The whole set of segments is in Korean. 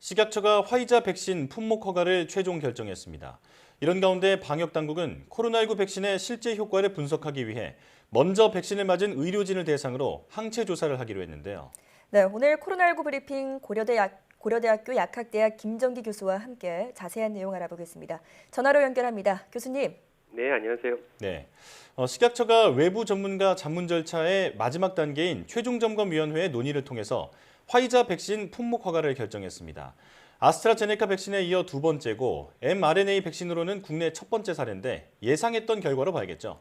식약처가 화이자 백신 품목 허가를 최종 결정했습니다. 이런 가운데 방역당국은 코로나19 백신의 실제 효과를 분석하기 위해 먼저 백신을 맞은 의료진을 대상으로 항체 조사를 하기로 했는데요. 네, 오늘 코로나19 브리핑 고려대학교 약학대학 김정기 교수와 함께 자세한 내용 알아보겠습니다. 전화로 연결합니다. 교수님. 네, 안녕하세요. 네, 식약처가 외부 전문가 자문 절차의 마지막 단계인 최종점검위원회의 논의를 통해서 화이자 백신 품목 허가를 결정했습니다. 아스트라제네카 백신에 이어 두 번째고 mRNA 백신으로는 국내 첫 번째 사례인데 예상했던 결과로 봐야겠죠.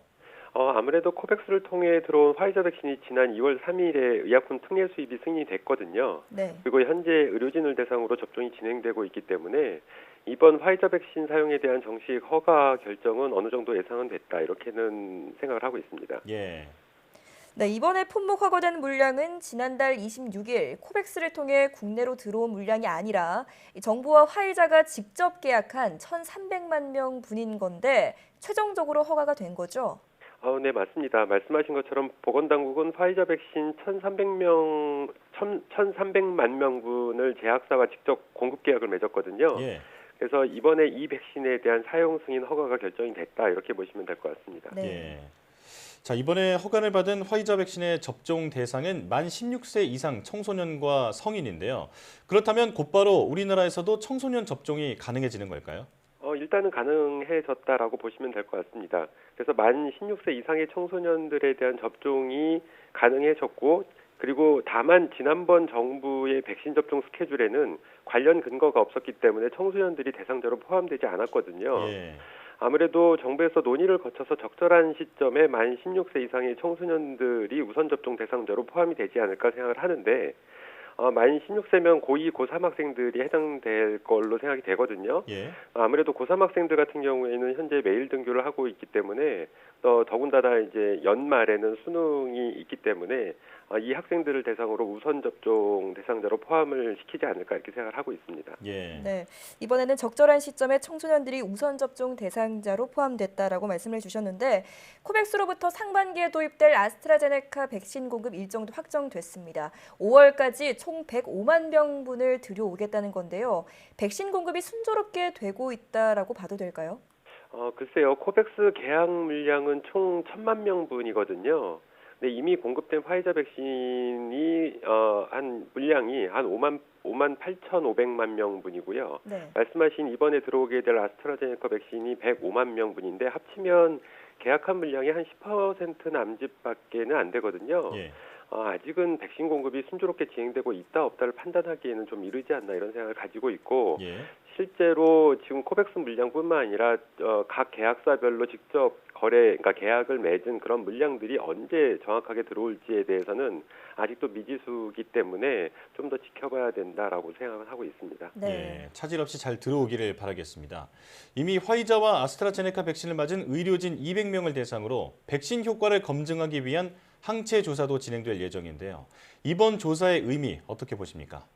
아무래도 코백스를 통해 들어온 화이자 백신이 지난 2월 3일에 의약품 특례 수입이 승인됐거든요. 네. 그리고 현재 의료진을 대상으로 접종이 진행되고 있기 때문에 이번 화이자 백신 사용에 대한 정식 허가 결정은 어느 정도 예상은 됐다 이렇게는 생각을 하고 있습니다. 예. 네, 이번에 품목 허가된 물량은 지난달 26일 코백스를 통해 국내로 들어온 물량이 아니라 정부와 화이자가 직접 계약한 1,300만 명 분인 건데 최종적으로 허가가 된 거죠? 네, 맞습니다. 말씀하신 것처럼 보건당국은 화이자 백신 1,300만 명분을 제약사와 직접 공급 계약을 맺었거든요. 예. 그래서 이번에 이 백신에 대한 사용 승인 허가가 결정이 됐다 이렇게 보시면 될 것 같습니다. 네. 예. 자, 이번에 허가를 받은 화이자 백신의 접종 대상은 만 16세 이상 청소년과 성인인데요. 그렇다면 곧바로 우리나라에서도 청소년 접종이 가능해지는 걸까요? 일단은 가능해졌다라고 보시면 될 것 같습니다. 그래서 만 16세 이상의 청소년들에 대한 접종이 가능해졌고, 그리고 다만 지난번 정부의 백신 접종 스케줄에는 관련 근거가 없었기 때문에 청소년들이 대상자로 포함되지 않았거든요. 예. 아무래도 정부에서 논의를 거쳐서 적절한 시점에 만 16세 이상의 청소년들이 우선 접종 대상자로 포함이 되지 않을까 생각을 하는데 만 16세면 고2, 고3 학생들이 해당될 걸로 생각이 되거든요. 예. 아무래도 고3 학생들 같은 경우에는 현재 매일 등교를 하고 있기 때문에 더군다나 이제 연말에는 수능이 있기 때문에 이 학생들을 대상으로 우선 접종 대상자로 포함을 시키지 않을까 이렇게 생각을 하고 있습니다. 예. 네, 이번에는 적절한 시점에 청소년들이 우선 접종 대상자로 포함됐다라고 말씀을 주셨는데 코백스로부터 상반기에 도입될 아스트라제네카 백신 공급 일정도 확정됐습니다. 5월까지 총 105만 명분을 들여오겠다는 건데요. 백신 공급이 순조롭게 되고 있다라고 봐도 될까요? 글쎄요. 코백스 계약 물량은 총 1,000만 명분이거든요. 근데 이미 공급된 화이자 백신이 한 물량이 한 5만 8,500만 명분이고요. 네. 말씀하신 이번에 들어오게 될 아스트라제네카 백신이 105만 명분인데 합치면 계약한 물량이 한 10% 남짓밖에는 안 되거든요. 예. 아직은 백신 공급이 순조롭게 진행되고 있다 없다를 판단하기에는 좀 이르지 않나 이런 생각을 가지고 있고 예. 실제로 지금 코백스 물량뿐만 아니라 각 계약사별로 직접 그러니까 계약을 맺은 그런 물량들이 언제 정확하게 들어올지에 대해서는 아직도 미지수이기 때문에 좀 더 지켜봐야 된다라고 생각을 하고 있습니다. 네. 예, 차질 없이 잘 들어오기를 바라겠습니다. 이미 화이자와 아스트라제네카 백신을 맞은 의료진 200명을 대상으로 백신 효과를 검증하기 위한 항체 조사도 진행될 예정인데요. 이번 조사의 의미 어떻게 보십니까?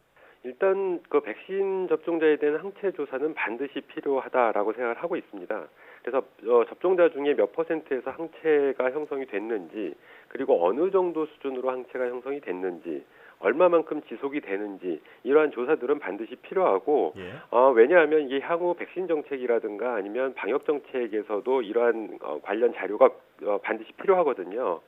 일단 그 백신 접종자에 대한 항체 조사는 반드시 필요하다라고 생각을 하고 있습니다. 그래서 접종자 중에 몇 %에서 항체가 형성이 됐는지, 그리고 어느 정도 수준으로 항체가 형성이 됐는지, 얼마만큼 지속이 되는지 이러한 조사들은 반드시 필요하고 예. 왜냐하면 이게 향후 백신 정책이라든가 아니면 방역 정책에서도 이러한 관련 자료가 반드시 필요하거든요.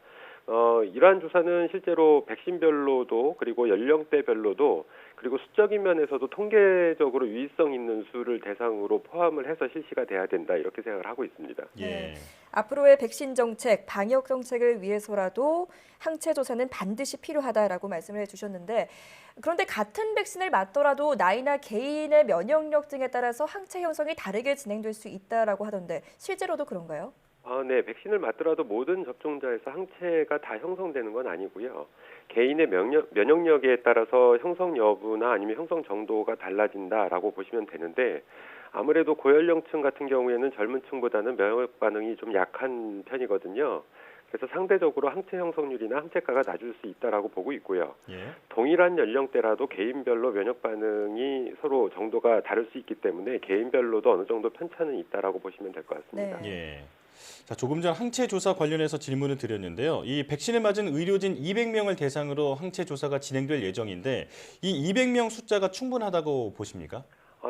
이러한 조사는 실제로 백신별로도 그리고 연령대별로도 그리고 수적인 면에서도 통계적으로 유의성 있는 수를 대상으로 포함을 해서 실시가 돼야 된다 이렇게 생각을 하고 있습니다. 예. 네. 앞으로의 백신 정책, 방역 정책을 위해서라도 항체 조사는 반드시 필요하다라고 말씀을 해주셨는데 그런데 같은 백신을 맞더라도 나이나 개인의 면역력 등에 따라서 항체 형성이 다르게 진행될 수 있다라고 하던데 실제로도 그런가요? 네. 백신을 맞더라도 모든 접종자에서 항체가 다 형성되는 건 아니고요. 개인의 면역력에 따라서 형성 여부나 아니면 형성 정도가 달라진다라고 보시면 되는데 아무래도 고연령층 같은 경우에는 젊은 층보다는 면역 반응이 좀 약한 편이거든요. 그래서 상대적으로 항체 형성률이나 항체가가 낮을 수 있다라고 보고 있고요. 예. 동일한 연령대라도 개인별로 면역 반응이 서로 정도가 다를 수 있기 때문에 개인별로도 어느 정도 편차는 있다라고 보시면 될 것 같습니다. 네. 예. 자, 조금 전 항체 조사 관련해서 질문을 드렸는데요. 이 백신을 맞은 의료진 200명을 대상으로 항체 조사가 진행될 예정인데 이 200명 숫자가 충분하다고 보십니까?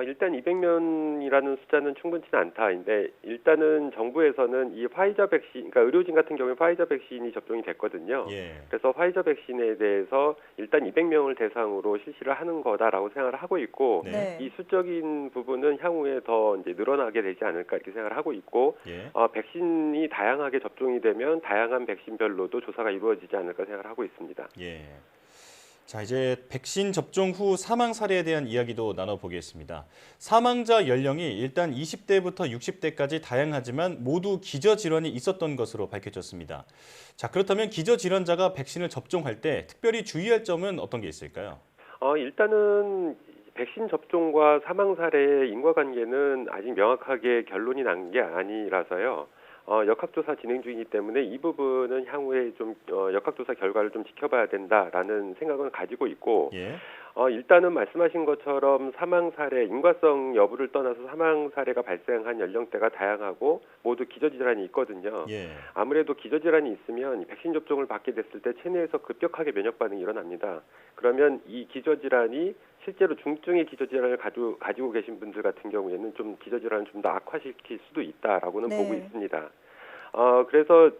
일단 200명이라는 숫자는 충분치는 않다인데 일단은 정부에서는 이 화이자 백신, 그러니까 의료진 같은 경우에 화이자 백신이 접종이 됐거든요. 예. 그래서 화이자 백신에 대해서 일단 200명을 대상으로 실시를 하는 거다라고 생각을 하고 있고 네. 이 수적인 부분은 향후에 더 이제 늘어나게 되지 않을까 이렇게 생각을 하고 있고 예. 백신이 다양하게 접종이 되면 다양한 백신별로도 조사가 이루어지지 않을까 생각을 하고 있습니다. 예. 자, 이제 백신 접종 후 사망 사례에 대한 이야기도 나눠보겠습니다. 사망자 연령이 일단 20대부터 60대까지 다양하지만 모두 기저질환이 있었던 것으로 밝혀졌습니다. 자, 그렇다면 기저질환자가 백신을 접종할 때 특별히 주의할 점은 어떤 게 있을까요? 일단은 백신 접종과 사망 사례의 인과관계는 아직 명확하게 결론이 난 게 아니라서요. 역학조사 진행 중이기 때문에 이 부분은 향후에 좀 역학조사 결과를 좀 지켜봐야 된다라는 생각은 가지고 있고 예. 일단은 말씀하신 것처럼 사망 사례, 인과성 여부를 떠나서 사망 사례가 발생한 연령대가 다양하고 모두 기저질환이 있거든요. 예. 아무래도 기저질환이 있으면 백신 접종을 받게 됐을 때 체내에서 급격하게 면역 반응이 일어납니다. 그러면 이 기저질환이 실제로 중증의 기저질환을 가지고 계신 분들 같은 경우에는 좀 기저질환을 좀 더 악화시킬 수도 있다라고는 네. 보고 있습니다. 그래서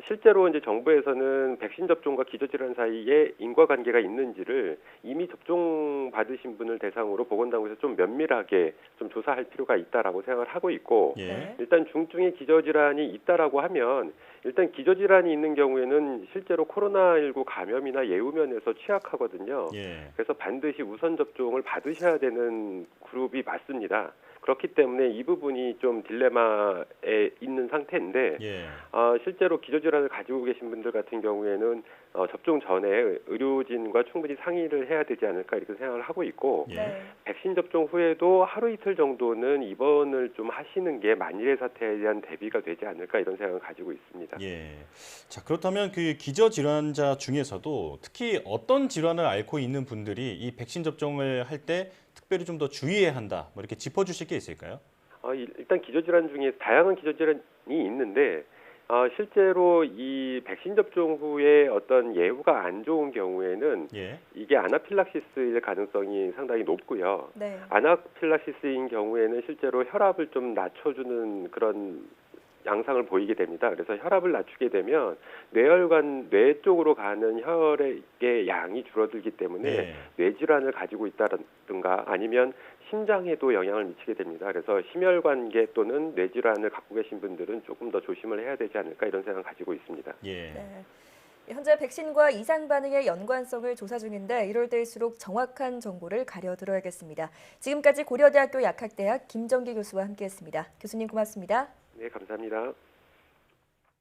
실제로 이제 정부에서는 백신 접종과 기저질환 사이에 인과관계가 있는지를 이미 접종 받으신 분을 대상으로 보건당국에서 좀 면밀하게 좀 조사할 필요가 있다라고 생각을 하고 있고 예. 네. 일단 중증의 기저질환이 있다라고 하면 일단 기저질환이 있는 경우에는 실제로 코로나19 감염이나 예후면에서 취약하거든요. 예. 그래서 반드시 우선 접종을 받으셔야 되는 그룹이 맞습니다. 그렇기 때문에 이 부분이 좀 딜레마에 있는 상태인데 예. 실제로 기저질환을 가지고 계신 분들 같은 경우에는 접종 전에 의료진과 충분히 상의를 해야 되지 않을까 이렇게 생각을 하고 있고 예. 네. 백신 접종 후에도 하루 이틀 정도는 입원을 좀 하시는 게 만일의 사태에 대한 대비가 되지 않을까 이런 생각을 가지고 있습니다. 예. 자, 그렇다면 그 기저질환자 중에서도 특히 어떤 질환을 앓고 있는 분들이 이 백신 접종을 할 때 특별히 좀 더 주의해야 한다. 뭐 이렇게 짚어주실 게 있을까요? 일단 기저질환 중에 다양한 기저질환이 있는데 실제로 이 백신 접종 후에 어떤 예후가 안 좋은 경우에는 예. 이게 아나필락시스일 가능성이 상당히 높고요. 네. 아나필락시스인 경우에는 실제로 혈압을 좀 낮춰주는 그런 양상을 보이게 됩니다. 그래서 혈압을 낮추게 되면 뇌혈관, 뇌 쪽으로 가는 혈액의 양이 줄어들기 때문에 예. 뇌질환을 가지고 있다든가 아니면 심장에도 영향을 미치게 됩니다. 그래서 심혈관계 또는 뇌질환을 갖고 계신 분들은 조금 더 조심을 해야 되지 않을까 이런 생각을 가지고 있습니다. 예. 네. 현재 백신과 이상 반응의 연관성을 조사 중인데 이럴 때일수록 정확한 정보를 가려들어야겠습니다. 지금까지 고려대학교 약학대학 김정기 교수와 함께했습니다. 교수님 고맙습니다. 네, 감사합니다.